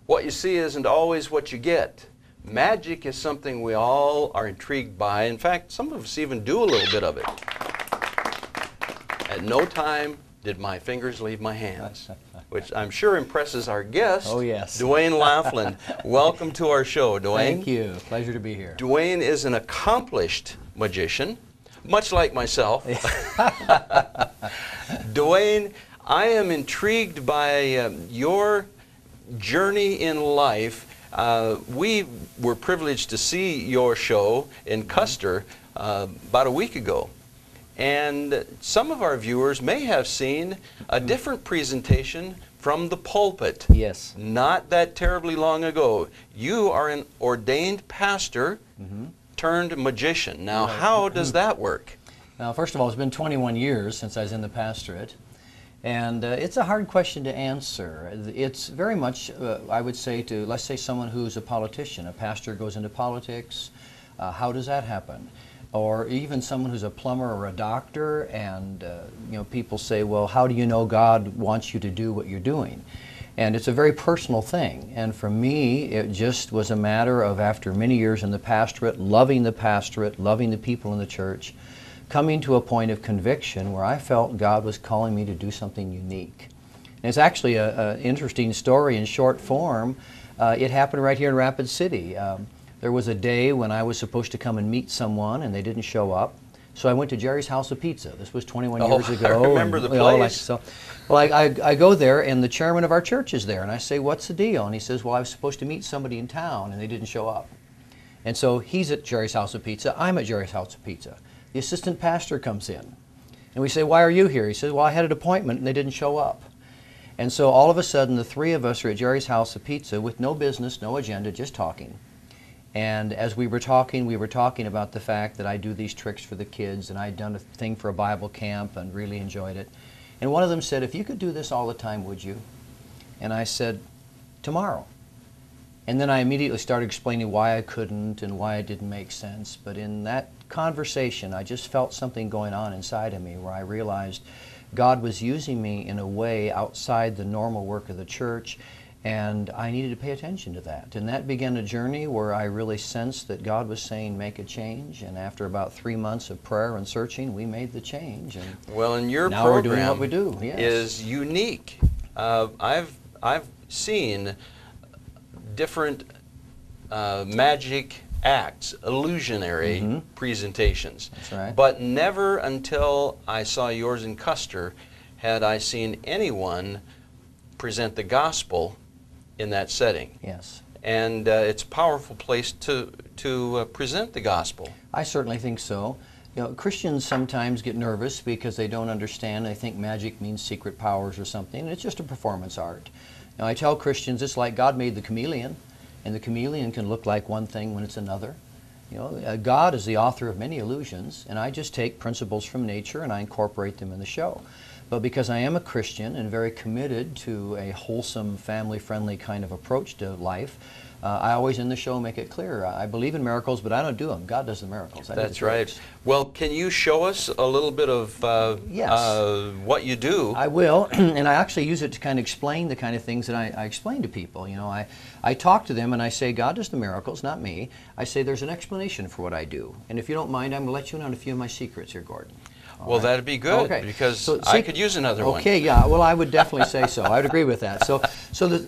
What you see isn't always what you get. Magic is something we all are intrigued by. In fact, some of us even do a little bit of it. At no time did my fingers leave my hands, which I'm sure impresses our guest, oh, yes. Duane Laflin. Welcome to our show, Duane. Thank you. Pleasure to be here. Duane is an accomplished magician, much like myself. Duane, I am intrigued by your journey in life. We were privileged to see your show in Custer about a week ago. And some of our viewers may have seen a different presentation from the pulpit. Yes. Not that terribly long ago. You are an ordained pastor turned magician. Now, how does that work? Now, first of all, it's been 21 years since I was in the pastorate. And it's a hard question to answer. It's very much, I would say, to, let's say, someone who's a politician. A pastor goes into politics. How does that happen? Or even someone who's a plumber or a doctor, and you know, people say, well, how do you know God wants you to do what you're doing? And it's a very personal thing. And for me, it just was a matter of, after many years in the pastorate, loving the people in the church, coming to a point of conviction where I felt God was calling me to do something unique. And it's actually an interesting story in short form. It happened right here in Rapid City. There was a day when I was supposed to come and meet someone, and they didn't show up. So I went to Jerry's House of Pizza. This was 21 years ago. I remember the place. I go there, and the chairman of our church is there, and I say, what's the deal? And he says, well, I was supposed to meet somebody in town, and they didn't show up. And so he's at Jerry's House of Pizza. I'm at Jerry's House of Pizza. The assistant pastor comes in, and we say, why are you here? He says, well, I had an appointment, and they didn't show up. And so all of a sudden, the three of us are at Jerry's House of Pizza with no business, no agenda, just talking. And as we were talking about the fact that I do these tricks for the kids, and I'd done a thing for a Bible camp and really enjoyed it. And one of them said, if you could do this all the time, would you? And I said, tomorrow. And then I immediately started explaining why I couldn't and why it didn't make sense. But in that conversation, I just felt something going on inside of me where I realized God was using me in a way outside the normal work of the church, and I needed to pay attention to that. And that began a journey where I really sensed that God was saying, make a change. And after about 3 months of prayer and searching, we made the change. And well, and your now we're doing program what we do. Yes. is unique. I've seen different magic acts, illusionary presentations. That's right. But never until I saw yours in Custer had I seen anyone present the gospel in that setting. Yes. And it's a powerful place to present the gospel. I certainly think so. You know, Christians sometimes get nervous because they don't understand. They think magic means secret powers or something. It's just a performance art. Now, I tell Christians it's like God made the chameleon, and the chameleon can look like one thing when it's another. You know, God is the author of many illusions, and I just take principles from nature and I incorporate them in the show. But because I am a Christian and very committed to a wholesome, family-friendly kind of approach to life, I always in the show make it clear. I believe in miracles, but I don't do them. God does the miracles. That's right. Well, can you show us a little bit of what you do? I will, and I actually use it to kind of explain the kind of things that I explain to people. You know, I talk to them and I say, God does the miracles, not me. I say there's an explanation for what I do. And if you don't mind, I'm going to let you in on a few of my secrets here, Gordon. Well, that'd be good, because I could use another one. Okay, yeah, well, I would definitely say so. I would agree with that. So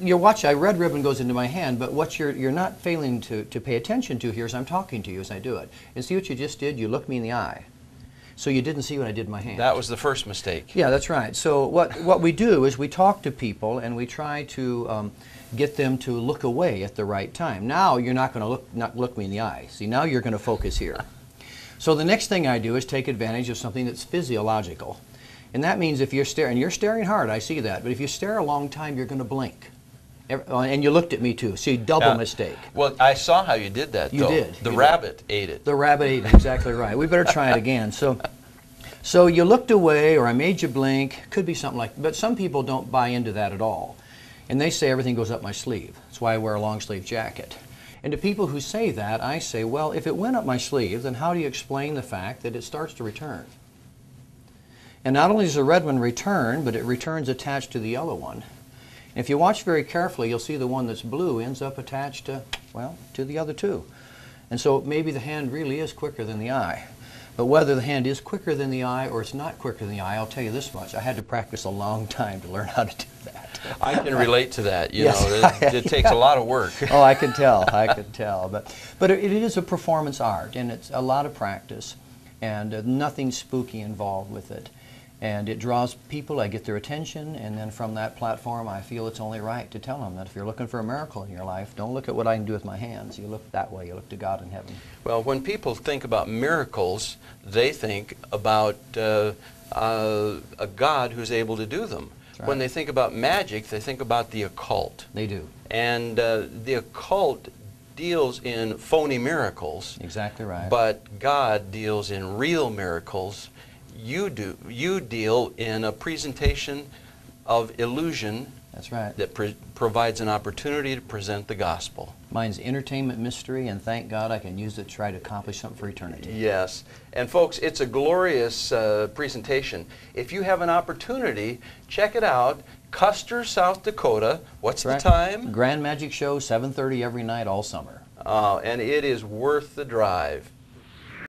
your watch, a red ribbon goes into my hand, but what you're not failing to pay attention to here is I'm talking to you as I do it. And see what you just did? You looked me in the eye. So you didn't see what I did in my hand. That was the first mistake. Yeah, that's right. So what we do is we talk to people and we try to get them to look away at the right time. Now you're not going to look me in the eye. See, now you're going to focus here. So the next thing I do is take advantage of something that's physiological. And that means if you're staring, and you're staring hard, I see that, but if you stare a long time, you're going to blink. And you looked at me too. See, double mistake. Well, I saw how you did that, though. You did. The rabbit ate it. The rabbit ate it, exactly right. We better try it again. So you looked away, or I made you blink. Could be something like, but some people don't buy into that at all. And they say everything goes up my sleeve. That's why I wear a long sleeve jacket. And to people who say that, I say, well, if it went up my sleeve, then how do you explain the fact that it starts to return? And not only does the red one return, but it returns attached to the yellow one. If you watch very carefully, you'll see the one that's blue ends up attached to, well, to the other two. And so maybe the hand really is quicker than the eye. But whether the hand is quicker than the eye or it's not quicker than the eye, I'll tell you this much. I had to practice a long time to learn how to do that. I can relate to that. You Yes. know, it takes a lot of work. Oh, I can tell. I can tell. But it is a performance art, and it's a lot of practice, and nothing spooky involved with it. And it draws people. I get their attention, and then from that platform, I feel it's only right to tell them that if you're looking for a miracle in your life, don't look at what I can do with my hands. You look that way. You look to God in heaven. Well, when people think about miracles, they think about a God who's able to do them. Right. When they think about magic, they think about the occult. They do. And the occult deals in phony miracles. Exactly right. But God deals in real miracles. You deal in a presentation of illusion. That's right. That provides an opportunity to present the gospel. Mine's entertainment mystery, and thank God I can use it to try to accomplish something for eternity. Yes. And folks, it's a glorious presentation. If you have an opportunity, check it out. Custer, South Dakota. What's the time? Grand Magic Show, 7:30 every night all summer. And it is worth the drive.